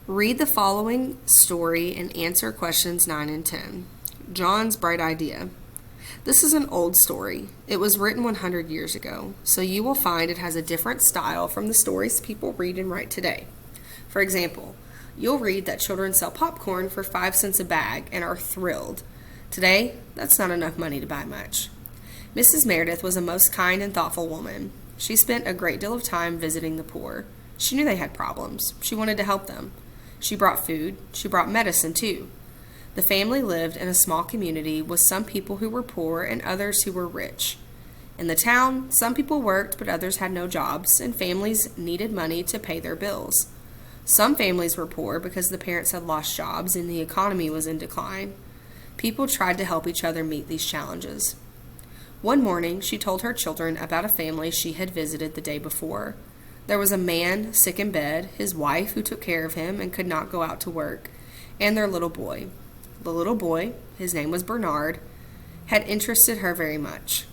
Read the following story and answer questions 9 and 10. John's Bright Idea. This is an old story. It was written 100 years ago, so you will find it has a different style from the stories people read and write today. For example, you'll read that children sell popcorn for 5 cents a bag and are thrilled. Today, that's not enough money to buy much. Mrs. Meredith was a most kind and thoughtful woman. She spent a great deal of time visiting the poor. She knew they had problems. She wanted to help them. She brought food. She brought medicine, too. The family lived in a small community with some people who were poor and others who were rich. In the town, some people worked, but others had no jobs, and families needed money to pay their bills. Some families were poor because the parents had lost jobs and the economy was in decline. People tried to help each other meet these challenges. One morning, she told her children about a family she had visited the day before. There was a man sick in bed, his wife who took care of him and could not go out to work, and their little boy. The little boy, his name was Bernard, had interested her very much.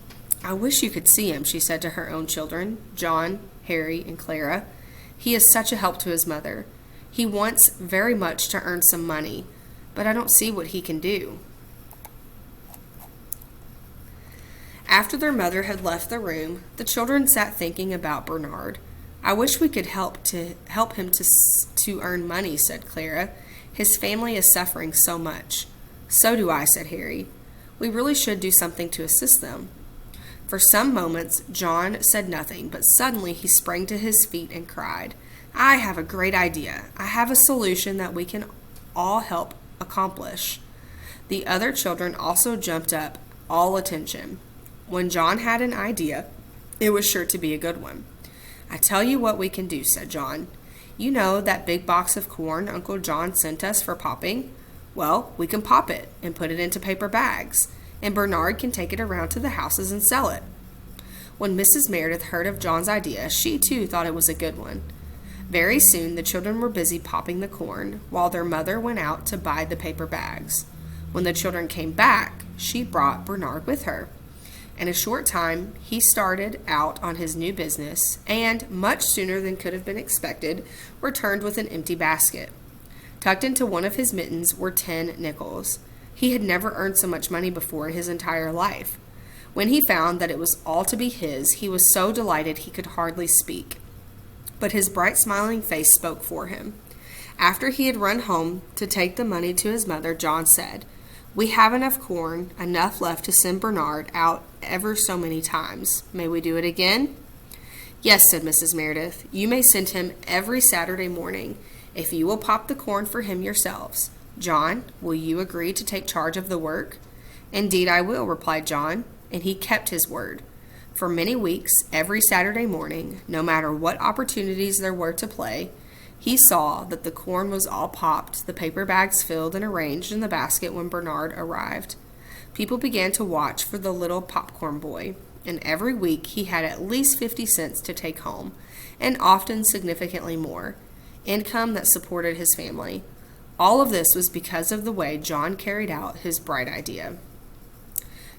"I wish you could see him," she said to her own children, John, Harry, and Clara. "He is such a help to his mother. He wants very much to earn some money, but I don't see what he can do." After their mother had left the room, the children sat thinking about Bernard. "I wish we could help him to earn money," said Clara. "His family is suffering so much." "So do I," said Harry. "We really should do something to assist them." For some moments, John said nothing, but suddenly he sprang to his feet and cried, "I have a great idea. I have a solution that we can all help accomplish." The other children also jumped up, all attention. When John had an idea, it was sure to be a good one. "I tell you what we can do," said John. "You know that big box of corn Uncle John sent us for popping? Well, we can pop it and put it into paper bags, and Bernard can take it around to the houses and sell it." When Mrs. Meredith heard of John's idea, she too thought it was a good one. Very soon the children were busy popping the corn, while their mother went out to buy the paper bags. When the children came back, she brought Bernard with her. In a short time, he started out on his new business, and, much sooner than could have been expected, returned with an empty basket. Tucked into one of his mittens were 10 nickels. He had never earned so much money before in his entire life. When he found that it was all to be his, he was so delighted he could hardly speak. But his bright smiling face spoke for him. After he had run home to take the money to his mother, John said, "We have enough corn, enough left to send Bernard out ever so many times. May we do it again?" "Yes," said Mrs. Meredith. "You may send him every Saturday morning, if you will pop the corn for him yourselves. John, will you agree to take charge of the work?" "Indeed I will," replied John, and he kept his word. For many weeks, every Saturday morning, no matter what opportunities there were to play, he saw that the corn was all popped, the paper bags filled and arranged in the basket when Bernard arrived. People began to watch for the little popcorn boy, and every week he had at least 50 cents to take home, and often significantly more, income that supported his family. All of this was because of the way John carried out his bright idea.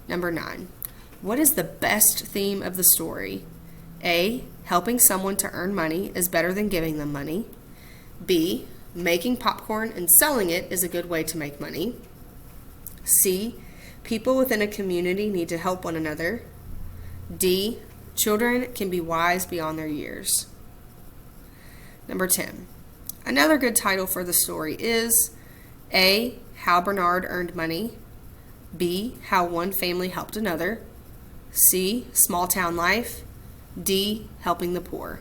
Number 9. What is the best theme of the story? A. Helping someone to earn money is better than giving them money. B. Making popcorn and selling it is a good way to make money. C. People within a community need to help one another. D. Children can be wise beyond their years. Number 10. Another good title for the story is A. How Bernard Earned Money. B. How One Family Helped Another. C. Small Town Life. D. Helping the Poor.